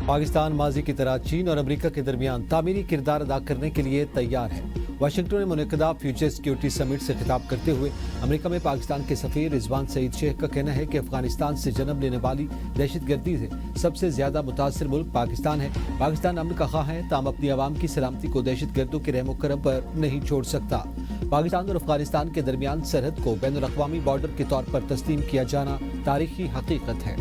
پاکستان ماضی کی طرح چین اور امریکہ کے درمیان تعمیری کردار ادا کرنے کے لیے تیار ہے۔ واشنگٹن میں منعقدہ فیوچر سیکیورٹی سمٹ سے خطاب کرتے ہوئے امریکہ میں پاکستان کے سفیر رضوان سعید شیخ کا کہنا ہے کہ افغانستان سے جنم لینے والی دہشت گردی سے سب سے زیادہ متاثر ملک پاکستان ہے۔ پاکستان امن کا خواہاں ہے، تاہم اپنی عوام کی سلامتی کو دہشت گردوں کے رحم و کرم پر نہیں چھوڑ سکتا۔ پاکستان اور افغانستان کے درمیان سرحد کو بین الاقوامی بارڈر کے طور پر تسلیم کیا جانا تاریخی حقیقت ہے۔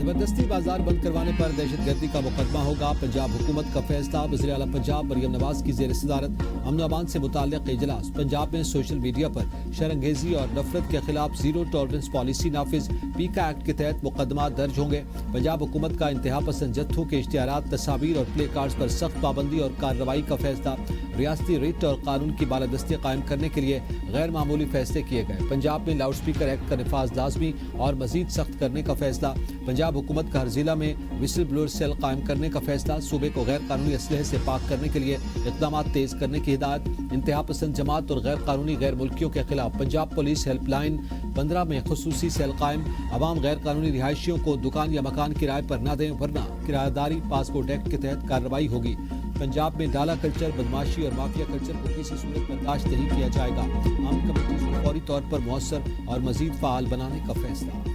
زبردستی بازار بند کروانے پر دہشت گردی کا مقدمہ ہوگا، پنجاب حکومت کا فیصلہ۔ وزیر اعلیٰ پنجاب مریم نواز کی زیر صدارت امن و امان سے متعلق اجلاس۔ پنجاب میں سوشل میڈیا پر شرانگیزی اور نفرت کے خلاف زیرو ٹالرنس پالیسی نافذ، پیکا ایکٹ کے تحت مقدمات درج ہوں گے۔ پنجاب حکومت کا انتہا پسند جتھوں کے اشتہارات، تصاویر اور پلے کارڈز پر سخت پابندی اور کارروائی کا فیصلہ۔ ریاستی ریٹ اور قانون کی بالادستی قائم کرنے کے لیے غیر معمولی فیصلے کیے گئے۔ پنجاب میں لاؤڈ اسپیکر ایکٹ کا نفاذ لازمی اور مزید سخت کرنے کا فیصلہ۔ پنجاب حکومت کا ہر ضلع میں وسل بلور سیل قائم کرنے کا فیصلہ۔ صوبے کو غیر قانونی اسلحے سے پاک کرنے کے لیے اقدامات تیز کرنے کی ہدایت۔ انتہا پسند جماعت اور غیر قانونی غیر ملکیوں کے خلاف پنجاب پولیس ہیلپ لائن 15 میں خصوصی سیل قائم۔ عوام غیر قانونی رہائشیوں کو دکان یا مکان کرائے پر نہ دیں، ورنہ کرایہ داری پاسپورٹ ایکٹ کے تحت کارروائی ہوگی۔ پنجاب میں ڈالا کلچر، بدماشی اور مافیا کلچر کو کسی صورت برداشت نہیں کیا جائے گا۔ عام کمیٹیز کو فوری طور پر مؤثر اور مزید فعال بنانے کا فیصلہ۔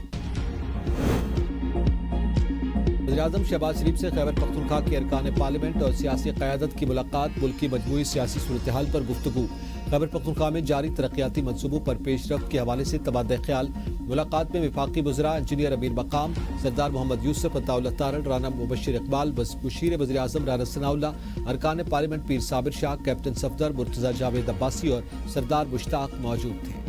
وزیراعظم شہباز شریف سے خیبر پختونخوا کے ارکان پارلیمنٹ اور سیاسی قیادت کی ملاقات، ملک کی مجموعی سیاسی صورتحال پر گفتگو۔ خیبر پختونخوا میں جاری ترقیاتی منصوبوں پر پیش رفت کے حوالے سے تبادلہ خیال۔ ملاقات میں وفاقی وزراء انجینئر امیر مقام، سردار محمد یوسف، عطا اللہ تارڑ، رانا مبشر اقبال، مشیر وزیر اعظم رانا ثناء اللہ، ارکان پارلیمنٹ پیر صابر شاہ، کیپٹن صفدر، مرتضیٰ جاوید عباسی اور سردار مشتاق موجود تھے۔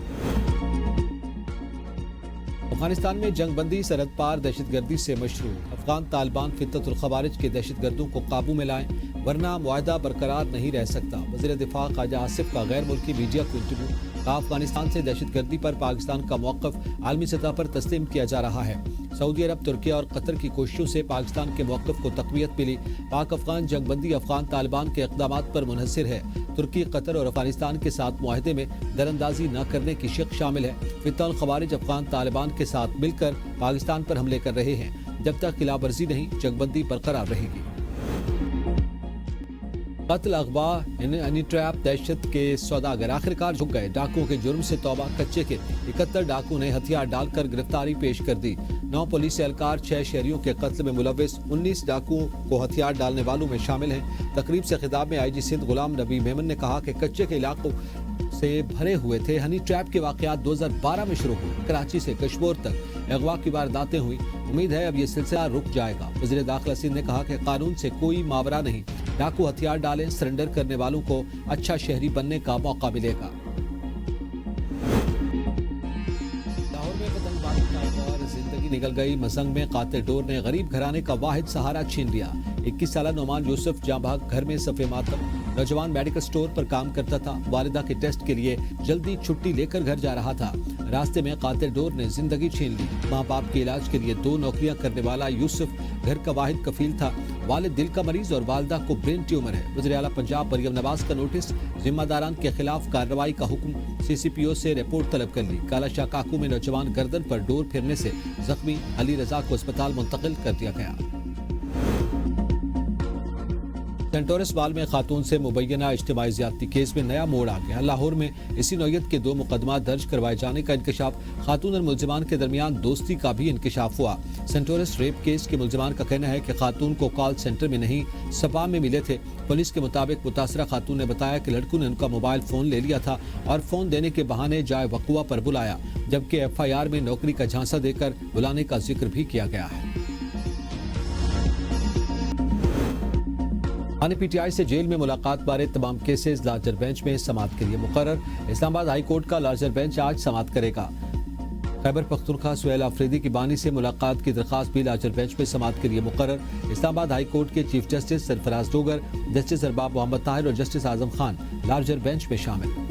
افغانستان میں جنگ بندی، سرحد پار دہشت گردی سے مشروع۔ افغان طالبان فتنۃ الخوارج کے دہشت گردوں کو قابو میں لائیں، ورنہ معاہدہ برقرار نہیں رہ سکتا۔ وزیر دفاع خواجہ آصف کا غیر ملکی میڈیا کو انٹرویو۔ کہا افغانستان سے دہشت گردی پر پاکستان کا موقف عالمی سطح پر تسلیم کیا جا رہا ہے۔ سعودی عرب، ترکیہ اور قطر کی کوششوں سے پاکستان کے موقف کو تقویت ملی۔ پاک افغان جنگ بندی افغان طالبان کے اقدامات پر منحصر ہے۔ ترکی، قطر اور افغانستان کے ساتھ معاہدے میں دراندازی نہ کرنے کی شق شامل ہے۔ فتنہ الخوارج افغان طالبان کے ساتھ مل کر پاکستان پر حملے کر رہے ہیں۔ جب تک خلاف ورزی نہیں، جنگ بندی برقرار رہے گی۔ قتل، اغوا، ہنی ٹریپ، دہشت کے سوداگر آخرکار جھک گئے۔ ڈاکوؤں کے جرم سے توبہ۔ کچے کے 71 ڈاکو نے ہتھیار ڈال کر گرفتاری پیش کر دی۔ 9 پولیس اہلکار 6 شہریوں کے قتل میں ملوث، 19 ڈاکوؤں کو ہتھیار ڈالنے والوں میں شامل ہیں۔ تقریب سے خطاب میں آئی جی سندھ غلام نبی میمن نے کہا کہ کچے کے علاقوں سے بھرے ہوئے تھے۔ ہنی ٹریپ کے واقعات 2012 میں شروع ہوئے۔ کراچی سے کشمور تک اغوا کی وارداتیں ہوئی۔ امید ہے اب یہ سلسلہ رک جائے گا۔ وزیر داخلہ سندھ نے کہا کہ قانون سے کوئی ماورا نہیں، ڈاکو ہتھیار ڈالیں، سرنڈر کرنے والوں کو اچھا شہری بننے کا موقع ملے گا۔ لاہور میں پتنگ بازی کا ایک اور زندگی نکل گئی۔ مزنگ میں قاتل ڈور نے غریب گھرانے کا واحد سہارا چھین لیا۔ 21 سالہ نعمان یوسف جاں بحق گھر میں صف ماتم۔ نوجوان میڈیکل سٹور پر کام کرتا تھا، والدہ کے ٹیسٹ کے لیے جلدی چھٹی لے کر گھر جا رہا تھا۔ راستے میں قاتل ڈور نے زندگی چھین لی۔ ماں باپ کے علاج کے لیے 2 نوکریاں کرنے والا یوسف گھر کا واحد کفیل تھا۔ والد دل کا مریض اور والدہ کو برین ٹیومر ہے۔ وزیر اعلیٰ پنجاب مریم نواز کا نوٹس، ذمہ داران کے خلاف کارروائی کا حکم۔ CCPO سے رپورٹ طلب کر لی۔ کالا شاہ کاکو میں نوجوان گردن پر ڈور پھرنے سے زخمی، علی رضا کو اسپتال منتقل کر دیا گیا۔ سینٹورس بال میں خاتون سے مبینہ اجتماعی زیادتی کیس میں نیا موڑ آ گیا۔ لاہور میں اسی نوعیت کے 2 مقدمات درج کروائے جانے کا انکشاف۔ خاتون اور ملزمان کے درمیان دوستی کا بھی انکشاف ہوا۔ سینٹورس ریپ کیس کے ملزمان کا کہنا ہے کہ خاتون کو کال سینٹر میں نہیں، سپا میں ملے تھے۔ پولیس کے مطابق متاثرہ خاتون نے بتایا کہ لڑکوں نے ان کا موبائل فون لے لیا تھا اور فون دینے کے بہانے جائے وقوع پر بلایا، جبکہ FIR میں نوکری کا جھانسا دے کر بلانے کا ذکر بھی کیا گیا ہے۔ PTI سے جیل میں ملاقات بارے تمام کیسز لارجر بینچ میں سماعت کے لیے مقرر۔ اسلام آباد ہائی کورٹ کا لارجر بینچ آج سماعت کرے گا۔ خیبر پختونخوا سہیل آفریدی کی بانی سے ملاقات کی درخواست بھی لارجر بینچ میں سماعت کے لیے مقرر۔ اسلام آباد ہائی کورٹ کے چیف جسٹس سرفراز ڈوگر، جسٹس ارباب محمد طاہر اور justice Azam Khan larger bench میں شامل۔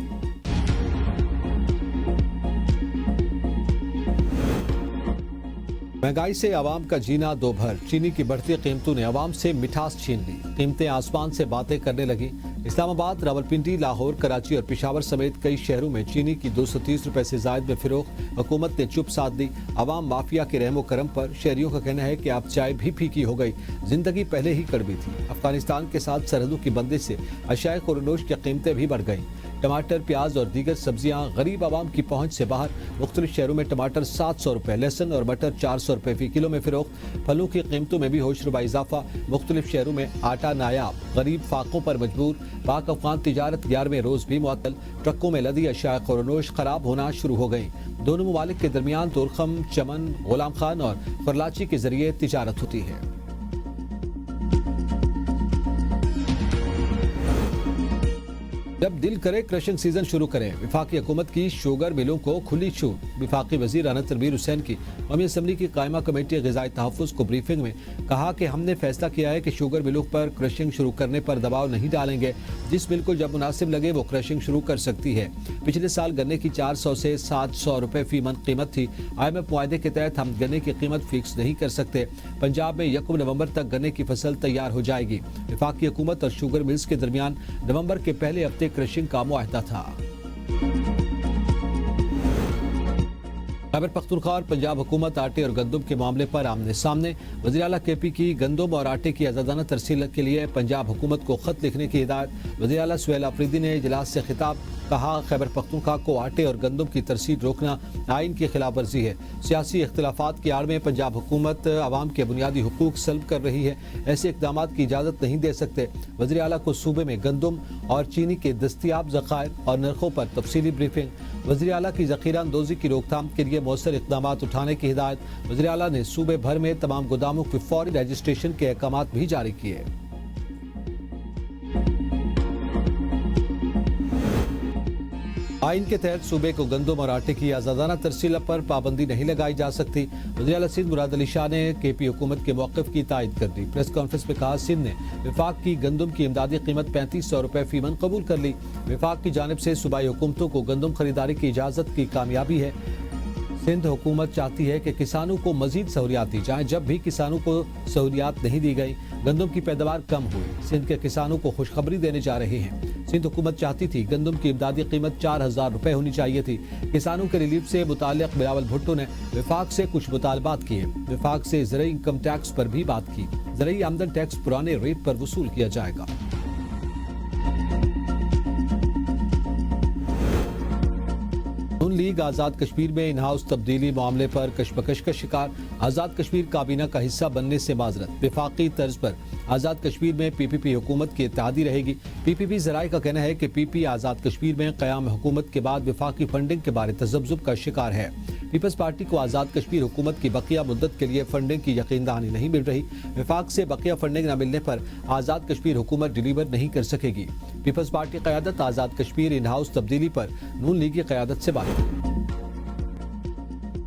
مہنگائی سے عوام کا جینا دو بھر۔ چینی کی بڑھتی قیمتوں نے عوام سے مٹھاس چھین لی۔ قیمتیں آسمان سے باتیں کرنے لگی۔ اسلام آباد، راولپنڈی، لاہور، کراچی اور پشاور سمیت کئی شہروں میں چینی کی 230 روپے سے زائد میں فروخت حکومت نے چپ سادھ دی۔ عوام مافیا کے رحم و کرم پر شہریوں کا کہنا ہے کہ اب چائے بھی پھیکی ہو گئی، زندگی پہلے ہی کڑوی تھی۔ افغانستان کے ساتھ سرحدوں کی بندش سے اشیاء خورنوش کی قیمتیں بھی بڑھ گئیں۔ ٹماٹر، پیاز اور دیگر سبزیاں غریب عوام کی پہنچ سے باہر۔ مختلف شہروں میں ٹماٹر 700 روپے، لہسن اور مٹر 400 روپے فی کلو میں فروخت۔ پھلوں کی قیمتوں میں بھی ہوش ربا اضافہ۔ مختلف شہروں میں آٹا نایاب، غریب فاقوں پر مجبور۔ پاک افغان تجارت 11ویں روز بھی معطل۔ ٹرکوں میں لدی اشیاء خورنوش خراب ہونا شروع ہو گئیں۔ دونوں ممالک کے درمیان تورخم، چمن، غلام خان اور فرلاچی کے ذریعے تجارت ہوتی ہے۔ جب دل کرے کرشنگ سیزن شروع کریں، وفاقی حکومت کی شوگر ملوں کو کھلی چھوٹ۔ وفاقی وزیر اعلیٰ تنویر حسین کی قومی اسمبلی کی قائمہ کمیٹی غذائی تحفظ کو بریفنگ میں کہا کہ ہم نے فیصلہ کیا ہے کہ شوگر ملوں پر کرشنگ شروع کرنے پر دباؤ نہیں ڈالیں گے۔ جس مل کو جب مناسب لگے وہ کرشنگ شروع کر سکتی ہے۔ پچھلے سال گنے کی 400 سے 700 روپے فی من قیمت تھی۔ IMF معاہدے کے تحت ہم گنے کی قیمت فکس نہیں کر سکتے۔ پنجاب میں 1 نومبر تک گنے کی فصل تیار ہو جائے گی۔ وفاقی حکومت اور شوگر ملز کے درمیان نومبر کے پہلے ہفتے کرشنگ کا معاہدہ تھا۔ خیبر پختونخوا اور پنجاب حکومت آٹے اور گندم کے معاملے پر آمنے سامنے۔ وزیر اعلیٰ KP کی گندم اور آٹے کی آزادانہ ترسیل کے لیے پنجاب حکومت کو خط لکھنے کی ہدایت۔ وزیر اعلیٰ سہیل آفریدی نے اجلاس سے خطاب کہا، خیبر پختونخوا کو آٹے اور گندم کی ترسیل روکنا آئین کی خلاف ورزی ہے۔ سیاسی اختلافات کی آڑ میں پنجاب حکومت عوام کے بنیادی حقوق سلب کر رہی ہے۔ ایسے اقدامات کی اجازت نہیں دے سکتے۔ وزیر اعلیٰ کو صوبے میں گندم اور چینی کے دستیاب ذخائر اور نرخوں پر تفصیلی بریفنگ۔ وزیر اعلیٰ کی ذخیرہ اندوزی کی روک تھام کے لیے مؤثر اقدامات اٹھانے کی ہدایت۔ وزیر اعلیٰ نے صوبے بھر میں تمام گوداموں کی فوری رجسٹریشن کے احکامات بھی جاری کیے۔ آئین کے تحت صوبے کو گندم اور آٹے کی آزادانہ ترسیل پر پابندی نہیں لگائی جا سکتی۔ وزیر اعلیٰ سندھ مراد علی شاہ نے KP حکومت کے موقف کی تائید کر دی۔ پریس کانفرنس میں کہا، سندھ نے وفاق کی گندم کی امدادی قیمت 3500 روپے فی من قبول کر لی۔ وفاق کی جانب سے صوبائی حکومتوں کو گندم خریداری کی اجازت کی کامیابی ہے۔ سندھ حکومت چاہتی ہے کہ کسانوں کو مزید سہولیات دی جائیں۔ جب بھی کسانوں کو سہولیات نہیں دی گئی، گندم کی پیداوار کم ہوئی۔ سندھ کے کسانوں کو خوشخبری دینے جا رہے ہیں۔ سندھ حکومت چاہتی تھی گندم کی امدادی قیمت 4000 روپے ہونی چاہیے تھی۔ کسانوں کے ریلیف سے متعلق بلاول بھٹو نے وفاق سے کچھ مطالبات کیے۔ وفاق سے زرعی انکم ٹیکس پر بھی بات کی۔ زرعی آمدن ٹیکس پرانے ریٹ پر وصول کیا جائے گا۔ نون لیگ آزاد کشمیر میں ان ہاؤس تبدیلی معاملے پر کشمکش کا شکار۔ آزاد کشمیر کابینہ کا حصہ بننے سے معذرت۔ وفاقی طرز پر آزاد کشمیر میں PPP حکومت کی اتحادی رہے گی۔ PPP ذرائع کا کہنا ہے کہ PP آزاد کشمیر میں قیام حکومت کے بعد وفاقی فنڈنگ کے بارے تذبذب کا شکار ہے۔ پیپلز پارٹی کو آزاد کشمیر حکومت کی بقیہ مدت کے لیے فنڈنگ کی یقین دہانی نہیں مل رہی۔ وفاق سے بقیہ فنڈنگ نہ ملنے پر آزاد کشمیر حکومت ڈیلیور نہیں کر سکے گی۔ پیپلز پارٹی قیادت آزاد کشمیر ان ہاؤس تبدیلی پر نون لیگی قیادت سے بات۔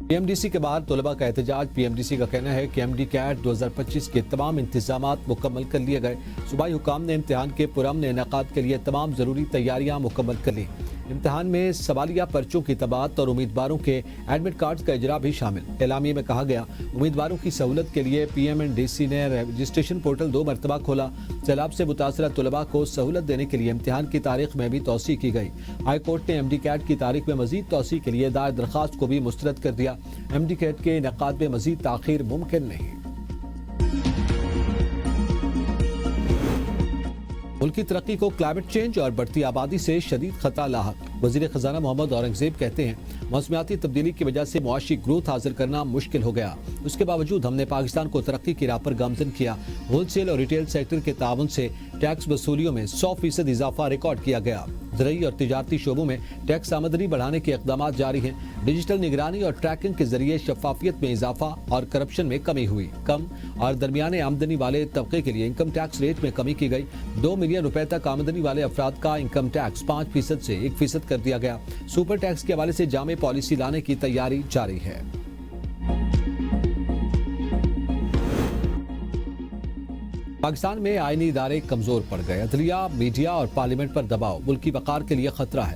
PMDC کے باہر طلباء کا احتجاج۔ PMDC کا کہنا ہے کہ MD CAT 2025 کے تمام انتظامات مکمل کر لیے گئے۔ صوبائی حکام نے امتحان کے پرامن انعقاد کے لیے تمام ضروری تیاریاں مکمل کر لی۔ امتحان میں سوالیہ پرچوں کی طباعت اور امیدواروں کے ایڈمٹ کارڈز کا اجرا بھی شامل۔ اعلامیے میں کہا گیا، امیدواروں کی سہولت کے لیے PMNDC نے رجسٹریشن پورٹل 2 مرتبہ کھولا۔ سیلاب سے متاثرہ طلباء کو سہولت دینے کے لیے امتحان کی تاریخ میں بھی توسیع کی گئی۔ ہائی کورٹ نے MD CAT کی تاریخ میں مزید توسیع کے لیے دائر درخواست کو بھی مسترد کر دیا۔ MD CAT کے انعقاد میں مزید تاخیر ممکن نہیں۔ ملکی ترقی کو کلائمیٹ چینج اور بڑھتی آبادی سے شدید خطرہ لاحق۔ وزیر خزانہ محمد اورنگزیب کہتے ہیں، موسمیاتی تبدیلی کی وجہ سے معاشی گروتھ حاصل کرنا مشکل ہو گیا۔ اس کے باوجود ہم نے پاکستان کو ترقی کی راہ پر گامزن کیا۔ ہول سیل اور ریٹیل سیکٹر کے تعاون سے ٹیکس وصولیوں میں 100% اضافہ ریکارڈ کیا گیا۔ زرعی اور تجارتی شعبوں میں ٹیکس آمدنی بڑھانے کے اقدامات جاری ہیں۔ ڈیجیٹل نگرانی اور ٹریکنگ کے ذریعے شفافیت میں اضافہ اور کرپشن میں کمی ہوئی۔ کم اور درمیانے آمدنی والے طبقے کے لیے انکم ٹیکس ریٹ میں کمی کی گئی۔ 2 ملین روپے تک آمدنی والے افراد کا انکم ٹیکس 5% سے 1% کر دیا گیا۔ سپر ٹیکس کے حوالے سے جامع پالیسی لانے کی تیاری جاری ہے۔ پاکستان میں آئینی ادارے کمزور پڑ گئے۔ عدلیہ، میڈیا اور پارلیمنٹ پر دباؤ ملکی وقار کے لیے خطرہ ہے۔